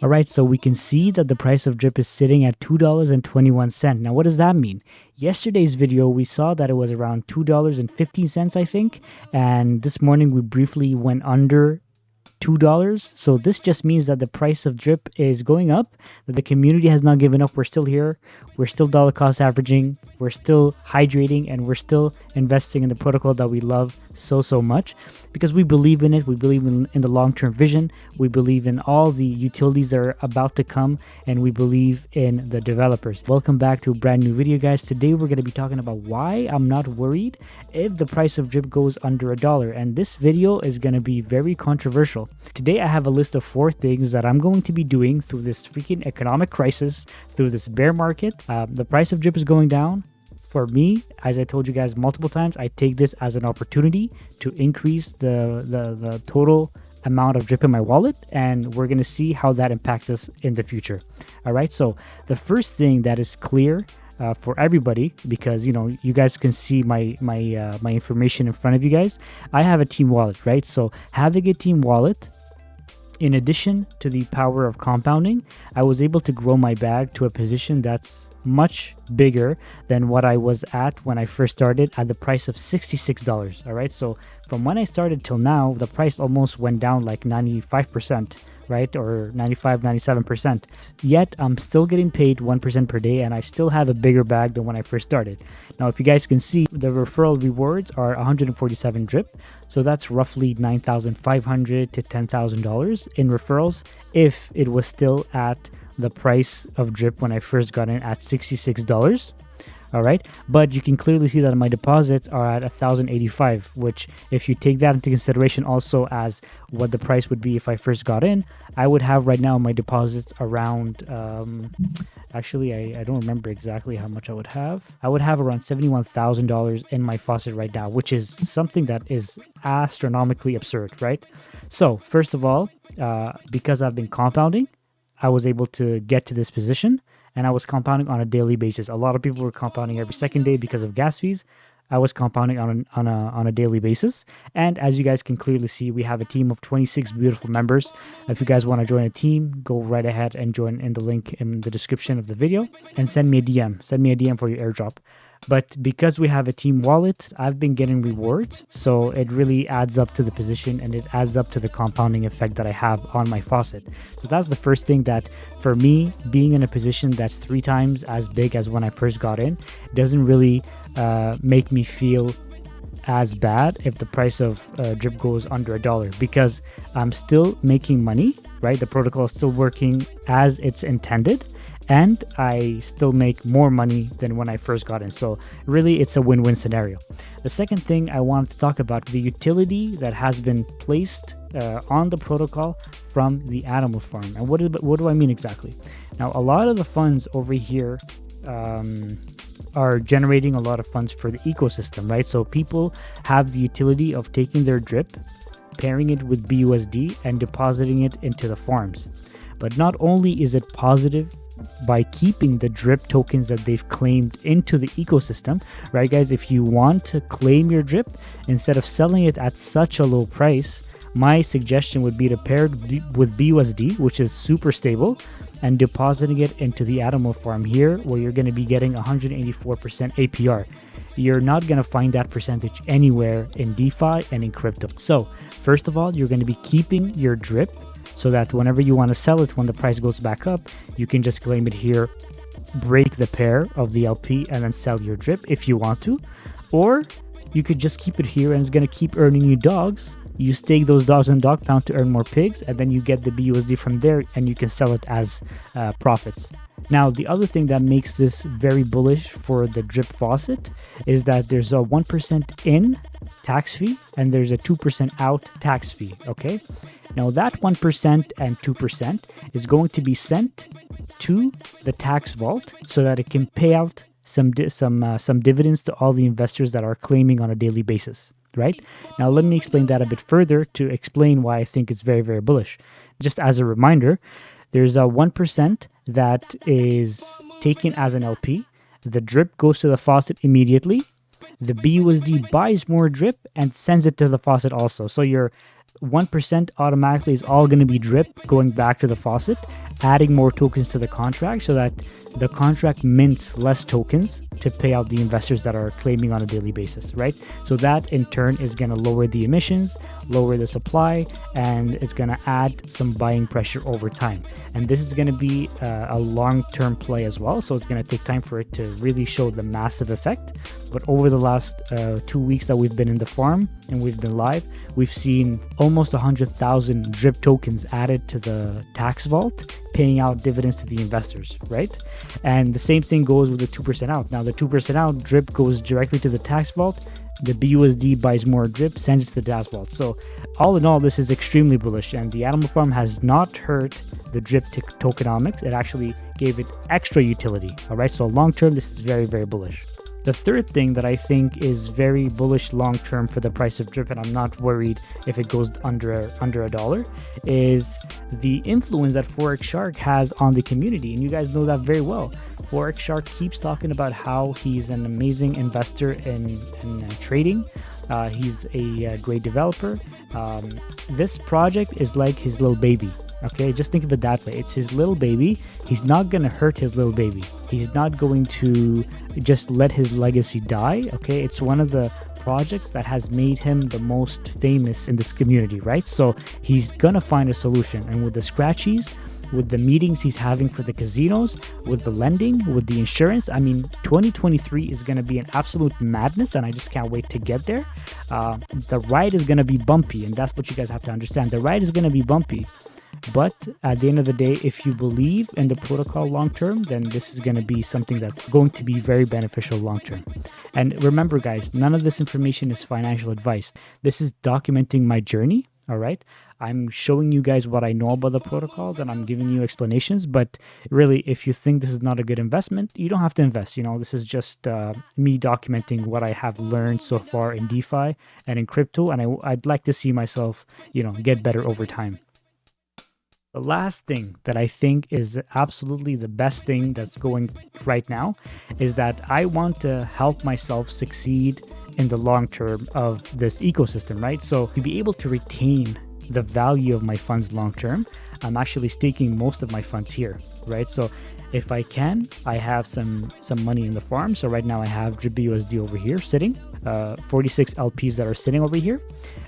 All right, so we can see that the price of drip is sitting at $2.21. Now, what does that mean? Yesterday's video, we saw that it was around $2.15, I think. And this morning, we briefly went under $2. So this just means that the price of drip is going up, that the community has not given up. We're still here. We're still dollar cost averaging. We're still hydrating, and we're still investing in the protocol that we love so much because we believe in it. We believe in the long-term vision. We believe in all the utilities that are about to come, and we believe in the developers. Welcome back to a brand new video, guys. Today we're going to be talking about why I'm not worried if the price of drip goes under $1, and this video is going to be very controversial. Today I have a list of 4 things that I'm going to be doing through this freaking economic crisis, through this bear market. The price of drip is going down. For me, as I told you guys multiple times, I take this as an opportunity to increase the total amount of drip in my wallet, and we're going to see how that impacts us in the future. All right, so the first thing that is clear for everybody, because you guys can see my information in front of you guys. I have a team wallet, right? So having a team wallet, in addition to the power of compounding, I was able to grow my bag to a position that's much bigger than what I was at when I first started at the price of $66. All right, so from when I started till now, the price almost went down like 95%, right? Or 95, 97%. Yet I'm still getting paid 1% per day, and I still have a bigger bag than when I first started. Now, if you guys can see, the referral rewards are 147 drip. So that's roughly $9,500 to $10,000 in referrals if it was still at the price of drip when I first got in at $66. All right, but you can clearly see that my deposits are at 1,085, which if you take that into consideration also as what the price would be if I first got in, I would have right now my deposits around actually I don't remember exactly how much I would have. I would have around $71,000 in my faucet right now, which is something that is astronomically absurd, right? So first of all, because I've been compounding, I was able to get to this position, and I was compounding on a daily basis. A lot of people were compounding every second day because of gas fees. I was compounding on a daily basis. And as you guys can clearly see, we have a team of 26 beautiful members. If you guys want to join a team, go right ahead and join in the link in the description of the video and send me a DM. Send me a DM for your airdrop. But because we have a team wallet, I've been getting rewards. So it really adds up to the position, and it adds up to the compounding effect that I have on my faucet. So that's the first thing, that for me, being in a position that's 3 times as big as when I first got in doesn't really make me feel as bad if the price of drip goes under $1, because I'm still making money, right? The protocol is still working as it's intended, and I still make more money than when I first got in. So really, it's a win-win scenario. The second thing I want to talk about, the utility that has been placed on the protocol from the animal farm. And what do I mean exactly? Now, a lot of the funds over here are generating a lot of funds for the ecosystem, right? So people have the utility of taking their drip, pairing it with BUSD, and depositing it into the farms. But not only is it positive by keeping the drip tokens that they've claimed into the ecosystem, right, guys? If you want to claim your drip, instead of selling it at such a low price, my suggestion would be to pair it with BUSD, which is super stable, and depositing it into the animal farm here, where you're going to be getting 184% APR. You're not going to find that percentage anywhere in DeFi and in crypto. So first of all, you're going to be keeping your drip, so that whenever you want to sell it, when the price goes back up, you can just claim it here, break the pair of the LP, and then sell your drip if you want to. Or you could just keep it here, and it's going to keep earning you dogs. You stake those dogs in dog pound to earn more pigs, and then you get the BUSD from there, and you can sell it as profits. Now, the other thing that makes this very bullish for the drip faucet is that there's a 1% in tax fee, and there's a 2% out tax fee, okay? Now, that 1% and 2% is going to be sent to the tax vault so that it can pay out some dividends to all the investors that are claiming on a daily basis, right? Now, let me explain that a bit further to explain why I think it's very, very bullish. Just as a reminder, there's a 1% that is taken as an LP. The drip goes to the faucet immediately. The BUSD buys more drip and sends it to the faucet also. So you're 1% automatically is all going to be drip going back to the faucet, adding more tokens to the contract so that the contract mints less tokens to pay out the investors that are claiming on a daily basis, right? So that in turn is going to lower the emissions, lower the supply, and it's going to add some buying pressure over time. And this is going to be a long-term play as well, so it's going to take time for it to really show the massive effect. But over the last 2 weeks that we've been in the farm and we've been live, we've seen almost 100,000 drip tokens added to the tax vault, paying out dividends to the investors, right? And the same thing goes with the 2% out. Now the 2% out drip goes directly to the tax vault. The BUSD buys more drip, sends it to the tax vault. So all in all, this is extremely bullish, and the animal farm has not hurt the drip tokenomics. It actually gave it extra utility. All right, so long term, this is very, very bullish. The third thing that I think is very bullish long term for the price of drip, and I'm not worried if it goes under a dollar, is the influence that Forex Shark has on the community. And you guys know that very well. Forex Shark keeps talking about how he's an amazing investor in trading. He's a great developer. This project is like his little baby. Okay, just think of it that way. It's his little baby. He's not going to hurt his little baby. He's not going to just let his legacy die. Okay, it's one of the projects that has made him the most famous in this community, right? So he's going to find a solution. And with the scratchies, with the meetings he's having for the casinos, with the lending, with the insurance, I mean, 2023 is going to be an absolute madness, and I just can't wait to get there. The ride is going to be bumpy, and that's what you guys have to understand. The ride is going to be bumpy. But at the end of the day, if you believe in the protocol long term, then this is going to be something that's going to be very beneficial long term. And remember, guys, none of this information is financial advice. This is documenting my journey. All right. I'm showing you guys what I know about the protocols, and I'm giving you explanations. But really, if you think this is not a good investment, you don't have to invest. You know, this is just me documenting what I have learned so far in DeFi and in crypto. And I'd like to see myself, get better over time. The last thing that I think is absolutely the best thing that's going right now is that I want to help myself succeed in the long term of this ecosystem, right? So to be able to retain the value of my funds long term, I'm actually staking most of my funds here, right? So if I can, I have some money in the farm. So right now I have drip USD over here sitting, 46 LPs that are sitting over here.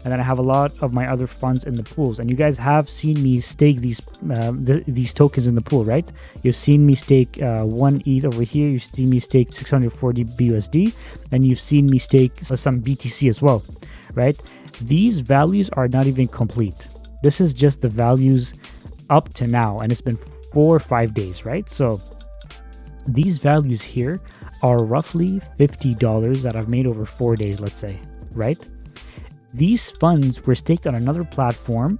And then I have a lot of my other funds in the pools. And you guys have seen me stake these tokens in the pool, right? You've seen me stake 1 ETH over here. You've seen me stake 640 BUSD. And you've seen me stake some BTC as well, right? These values are not even complete. This is just the values up to now. And it's been 4 or 5 days, right? So these values here are roughly $50 that I've made over 4 days, let's say, right? These funds were staked on another platform,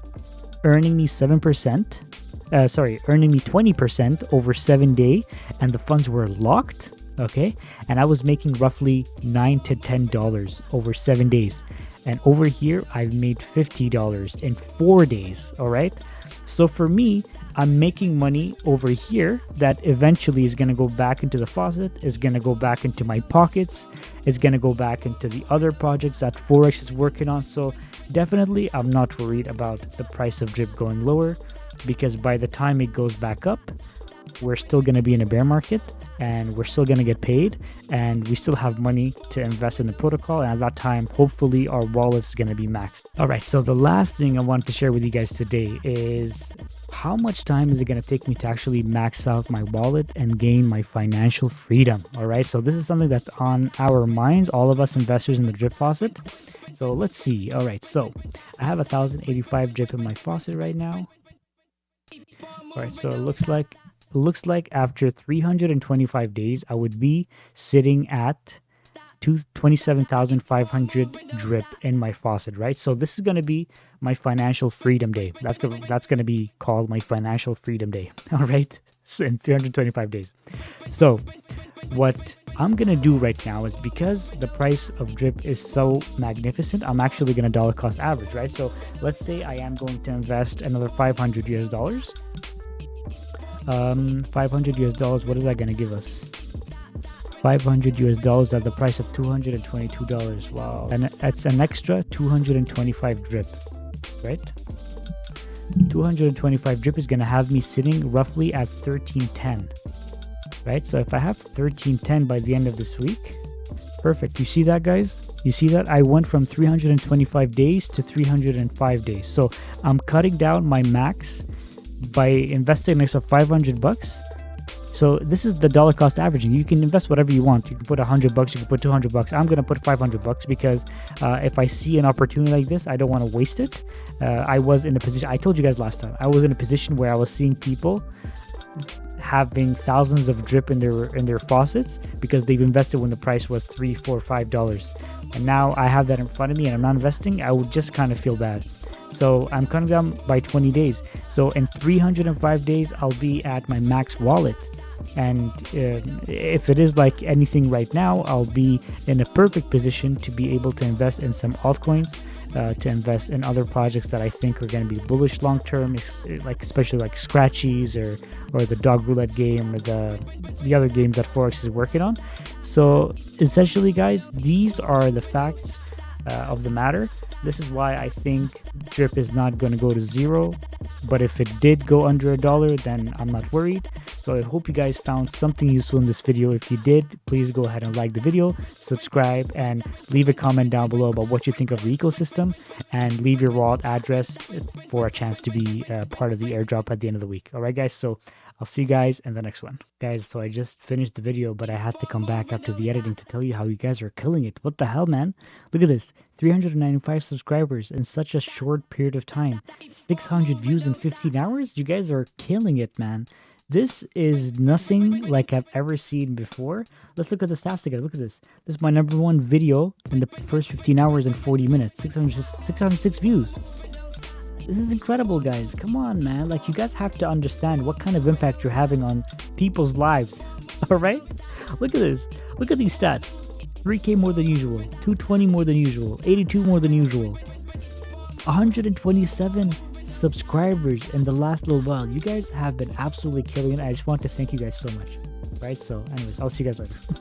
earning me 20% over 7 days, and the funds were locked, okay? And I was making roughly $9 to $10 over 7 days. And over here, I've made $50 in 4 days, all right? So for me, I'm making money over here that eventually is going to go back into the faucet, is going to go back into my pockets, it's going to go back into the other projects that Forex is working on. So definitely, I'm not worried about the price of drip going lower, because by the time it goes back up, we're still going to be in a bear market and we're still going to get paid, and we still have money to invest in the protocol. And at that time, hopefully our wallet is going to be maxed. All right, so the last thing I wanted to share with you guys today is how much time is it going to take me to actually max out my wallet and gain my financial freedom. All right, so this is something that's on our minds, all of us investors in the drip faucet. So let's see. All right, so I have 1,085 drip in my faucet right now. All right, so it looks like after 325 days, I would be sitting at 27,500 drip in my faucet, right? So this is going to be my financial freedom day. That's going to be called my financial freedom day, all right? In 325 days. So what I'm going to do right now is, because the price of drip is so magnificent, I'm actually going to dollar cost average, right? So let's say I am going to invest another $500 US. $500 US, what is that going to give us? $500 US at the price of $222. Wow. And that's an extra 225 drip. right? 225 drip is going to have me sitting roughly at 1310, right? So if I have 1310 by the end of this week, perfect. You see that, guys? You see that? I went from 325 days to 305 days. So I'm cutting down my max by investing next to $500. So this is the dollar cost averaging. You can invest whatever you want. You can put $100, you can put $200. I'm gonna put $500 because if I see an opportunity like this, I don't want to waste it. I was in a position. I told you guys last time. I was in a position where I was seeing people having thousands of drip in their faucets because they've invested when the price was $3, $4, $5, and now I have that in front of me and I'm not investing. I would just kind of feel bad. So I'm cutting down by 20 days. So in 305 days, I'll be at my max wallet. And if it is like anything right now, I'll be in a perfect position to be able to invest in some altcoins, to invest in other projects that I think are going to be bullish long term, like especially like Scratchies or the dog roulette game or the other games that Forex is working on. So essentially, guys, these are the facts of the matter. This is why I think drip is not going to go to zero, but if it did go under $1, then I'm not worried. So I hope you guys found something useful in this video. If you did, please go ahead and like the video, subscribe, and leave a comment down below about what you think of the ecosystem, and leave your wallet address for a chance to be part of the airdrop at the end of the week. All right, guys, so I'll see you guys in the next one. Guys, so I just finished the video, but I had to come back after the editing to tell you how you guys are killing it. What the hell, man? Look at this. 395 subscribers in such a short period of time. 600 views in 15 hours? You guys are killing it, man. This is nothing like I've ever seen before. Let's look at the stats together. Look at this. This is my #1 video in the first 15 hours and 40 minutes. 606 views. This is incredible, guys. Come on, man. Like, you guys have to understand what kind of impact you're having on people's lives. All right? Look at this. Look at these stats. 3K more than usual. 220 more than usual. 82 more than usual. 127 subscribers in the last little while. You guys have been absolutely killing it. I just want to thank you guys so much. Right? So anyways, I'll see you guys later.